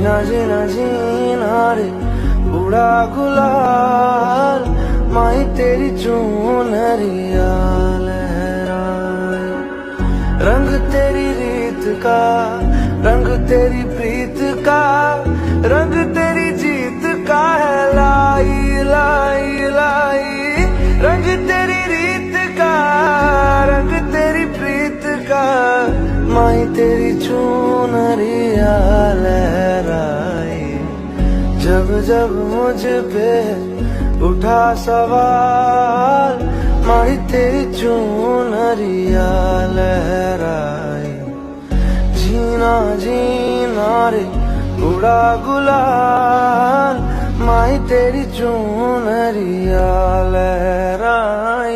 जीना जीना जीना रे बूढ़ा गुलाल, माही तेरी चूनरिया लहराए। रंग तेरी रीत का, रंग तेरी प्रीत का, रंग तेरी जीत का है लाई लाई लाई। रंग तेरी रीत का, रंग तेरी प्रीत का, माही तेरी चूनरिया लहराए। जब जब मुझ पे उठा सवाल, माही तेरी चूनरिया लहराए। जीना जीना रे बूढ़ा गुलाल, माही तेरी चूनरिया लहराए।